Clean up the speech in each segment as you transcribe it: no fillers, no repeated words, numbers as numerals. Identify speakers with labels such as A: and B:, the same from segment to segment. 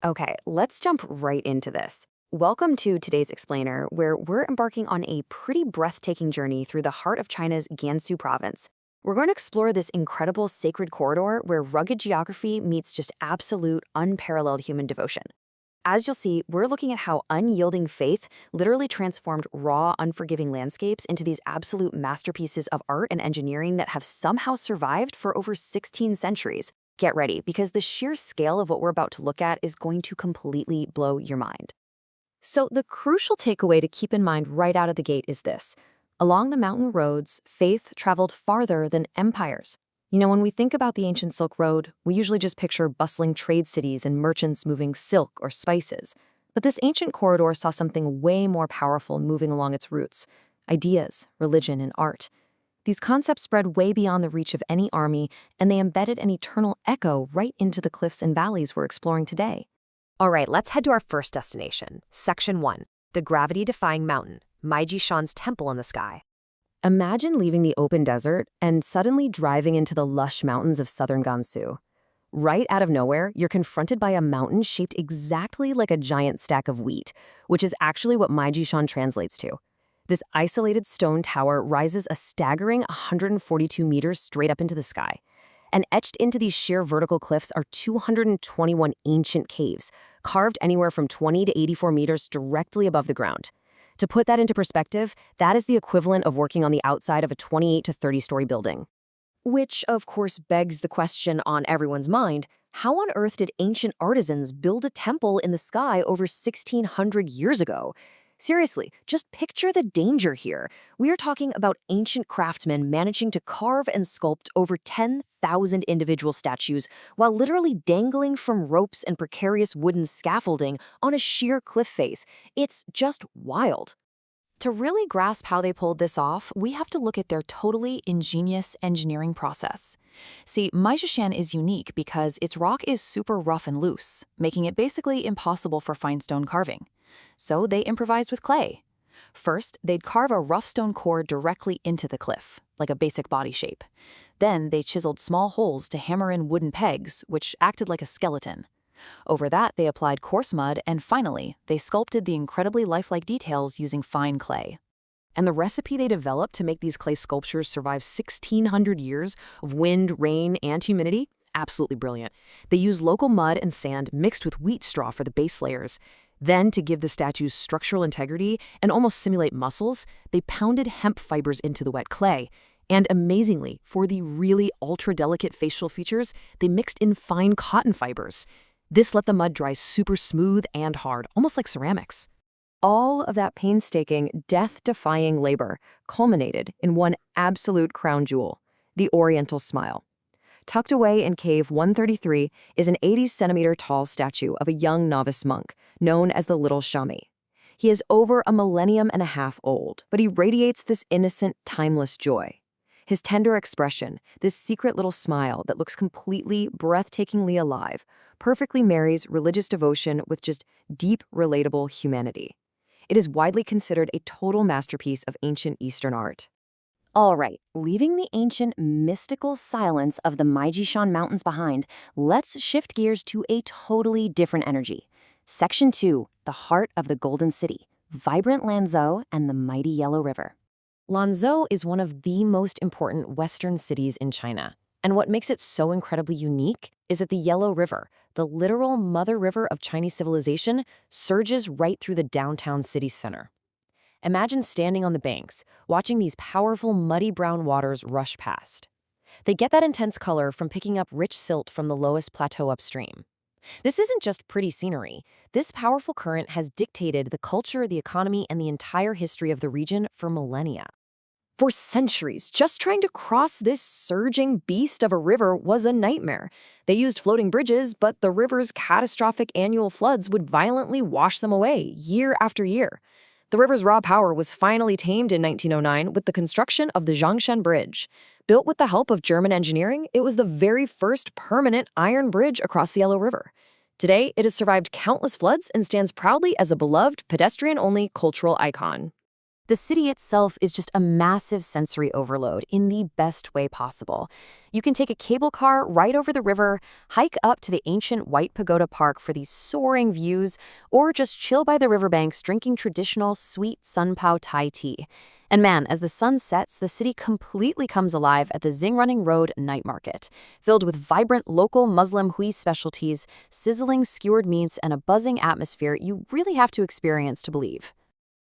A: Okay, let's jump right into this. Welcome to today's explainer, where we're embarking on a pretty breathtaking journey through the heart of China's Gansu province. We're going to explore this incredible sacred corridor where rugged geography meets just absolute, unparalleled human devotion. As you'll see, we're looking at how unyielding faith literally transformed raw, unforgiving landscapes into these absolute masterpieces of art and engineering that have somehow survived for over 16 centuries. Get ready, because the sheer scale of what we're about to look at is going to completely blow your mind. So, the crucial takeaway to keep in mind right out of the gate is this. Along the mountain roads, faith traveled farther than empires. When we think about the ancient Silk Road, we usually just picture bustling trade cities and merchants moving silk or spices. But this ancient corridor saw something way more powerful moving along its routes: ideas, religion, and art. These concepts spread way beyond the reach of any army, and they embedded an eternal echo right into the cliffs and valleys we're exploring today.
B: All right, let's head to our first destination, Section 1, the gravity-defying mountain, Maijishan's temple in the sky.
A: Imagine leaving the open desert and suddenly driving into the lush mountains of southern Gansu. Right out of nowhere, you're confronted by a mountain shaped exactly like a giant stack of wheat, which is actually what Maijishan translates to. This isolated stone tower rises a staggering 142 meters straight up into the sky. And etched into these sheer vertical cliffs are 221 ancient caves, carved anywhere from 20 to 84 meters directly above the ground. To put that into perspective, that is the equivalent of working on the outside of a 28 to 30-story building. Which, of course, begs the question on everyone's mind: how on earth did ancient artisans build a temple in the sky over 1,600 years ago? Seriously, just picture the danger here. We are talking about ancient craftsmen managing to carve and sculpt over 10,000 individual statues while literally dangling from ropes and precarious wooden scaffolding on a sheer cliff face. It's just wild.
C: To really grasp how they pulled this off, we have to look at their totally ingenious engineering process. See, Maijishan is unique because its rock is super rough and loose, making it basically impossible for fine stone carving. So they improvised with clay. First, they'd carve a rough stone core directly into the cliff, like a basic body shape. Then they chiseled small holes to hammer in wooden pegs, which acted like a skeleton. Over that, they applied coarse mud, and finally, they sculpted the incredibly lifelike details using fine clay.
A: And the recipe they developed to make these clay sculptures survive 1,600 years of wind, rain, and humidity? Absolutely brilliant. They used local mud and sand mixed with wheat straw for the base layers. Then, to give the statues structural integrity and almost simulate muscles, they pounded hemp fibers into the wet clay. And amazingly, for the really ultra-delicate facial features, they mixed in fine cotton fibers. This let the mud dry super smooth and hard, almost like ceramics. All of that painstaking, death-defying labor culminated in one absolute crown jewel: the Oriental Smile. Tucked away in Cave 133 is an 80-centimeter-tall statue of a young novice monk, known as the Little Shami. He is over a millennium and a half old, but he radiates this innocent, timeless joy. His tender expression, this secret little smile that looks completely, breathtakingly alive, perfectly marries religious devotion with just deep, relatable humanity. It is widely considered a total masterpiece of ancient Eastern art. All right, leaving the ancient, mystical silence of the Maijishan Mountains behind, let's shift gears to a totally different energy. Section 2, the heart of the Golden City, vibrant Lanzhou and the mighty Yellow River. Lanzhou is one of the most important Western cities in China. And what makes it so incredibly unique is that the Yellow River, the literal mother river of Chinese civilization, surges right through the downtown city center. Imagine standing on the banks, watching these powerful muddy brown waters rush past. They get that intense color from picking up rich silt from the lowest plateau upstream. This isn't just pretty scenery. This powerful current has dictated the culture, the economy, and the entire history of the region for millennia. For centuries, just trying to cross this surging beast of a river was a nightmare. They used floating bridges, but the river's catastrophic annual floods would violently wash them away year after year. The river's raw power was finally tamed in 1909 with the construction of the Longshang Bridge. Built with the help of German engineering, it was the very first permanent iron bridge across the Yellow River. Today, it has survived countless floods and stands proudly as a beloved, pedestrian-only cultural icon.
B: The city itself is just a massive sensory overload in the best way possible. You can take a cable car right over the river, hike up to the ancient White Pagoda Park for these soaring views, or just chill by the riverbanks drinking traditional sweet sunpao Thai tea. And man, as the sun sets, the city completely comes alive at the Xingrunning Road night market, filled with vibrant local Muslim hui specialties, sizzling skewered meats, and a buzzing atmosphere you really have to experience to believe.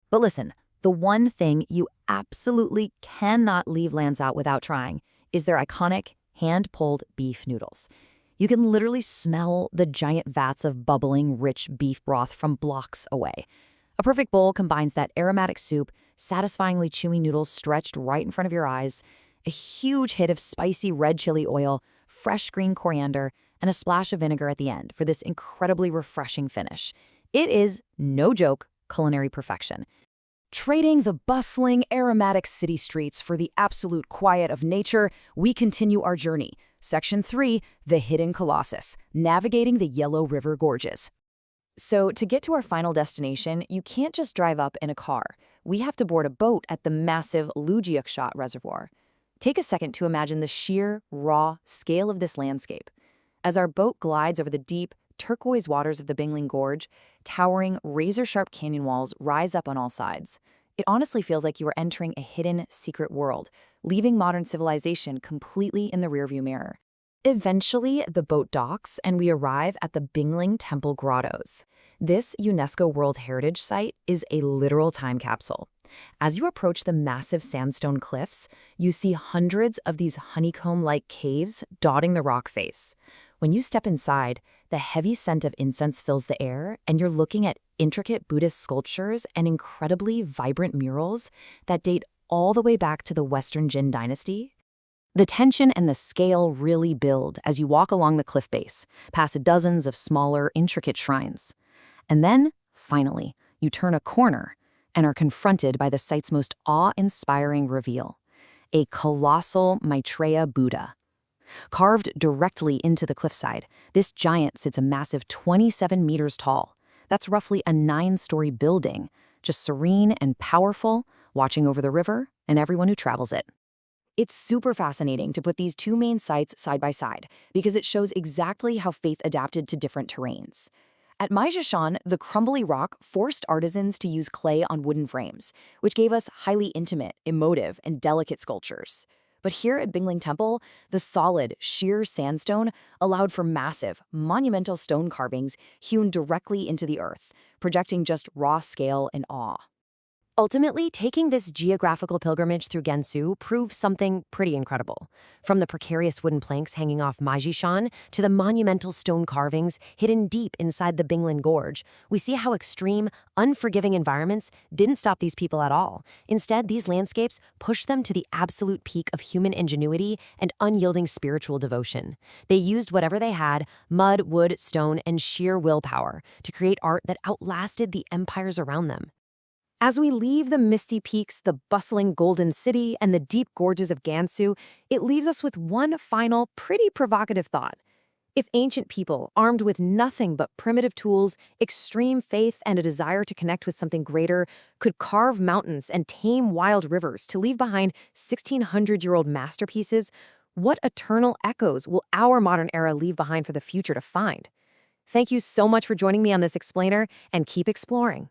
C: But listen, the one thing you absolutely cannot leave Lansao without trying is their iconic hand-pulled beef noodles. You can literally smell the giant vats of bubbling, rich beef broth from blocks away. A perfect bowl combines that aromatic soup, satisfyingly chewy noodles stretched right in front of your eyes, a huge hit of spicy red chili oil, fresh green coriander, and a splash of vinegar at the end for this incredibly refreshing finish. It is, no joke, culinary perfection.
A: Trading the bustling, aromatic city streets for the absolute quiet of nature, we continue our journey. Section 3, The Hidden Colossus, Navigating the Yellow River Gorges.
C: So to get to our final destination, you can't just drive up in a car. We have to board a boat at the massive Lujiakshat Reservoir. Take a second to imagine the sheer, raw scale of this landscape. As our boat glides over the deep, turquoise waters of the Bingling Gorge, towering, razor-sharp canyon walls rise up on all sides. It honestly feels like you are entering a hidden, secret world, leaving modern civilization completely in the rearview mirror. Eventually, the boat docks and we arrive at the Bingling Temple Grottoes. This UNESCO World Heritage Site is a literal time capsule. As you approach the massive sandstone cliffs, you see hundreds of these honeycomb-like caves dotting the rock face. When you step inside, the heavy scent of incense fills the air, and you're looking at intricate Buddhist sculptures and incredibly vibrant murals that date all the way back to the Western Jin dynasty. The tension and the scale really build as you walk along the cliff base, past dozens of smaller, intricate shrines. And then, finally, you turn a corner and are confronted by the site's most awe-inspiring reveal, a colossal Maitreya Buddha. Carved directly into the cliffside, this giant sits a massive 27 meters tall. That's roughly a 9-story building, just serene and powerful, watching over the river and everyone who travels it. It's super fascinating to put these two main sites side by side because it shows exactly how faith adapted to different terrains. At Maijishan, the crumbly rock forced artisans to use clay on wooden frames, which gave us highly intimate, emotive, and delicate sculptures. But here at Bingling Temple, the solid, sheer sandstone allowed for massive, monumental stone carvings hewn directly into the earth, projecting just raw scale and awe.
B: Ultimately, taking this geographical pilgrimage through Gansu proves something pretty incredible. From the precarious wooden planks hanging off Maijishan to the monumental stone carvings hidden deep inside the Bingling Gorge, we see how extreme, unforgiving environments didn't stop these people at all. Instead, these landscapes pushed them to the absolute peak of human ingenuity and unyielding spiritual devotion. They used whatever they had, mud, wood, stone, and sheer willpower, to create art that outlasted the empires around them. As we leave the misty peaks, the bustling golden city, and the deep gorges of Gansu, it leaves us with one final, pretty provocative thought. If ancient people, armed with nothing but primitive tools, extreme faith, and a desire to connect with something greater, could carve mountains and tame wild rivers to leave behind 1,600-year-old masterpieces, what eternal echoes will our modern era leave behind for the future to find? Thank you so much for joining me on this explainer, and keep exploring.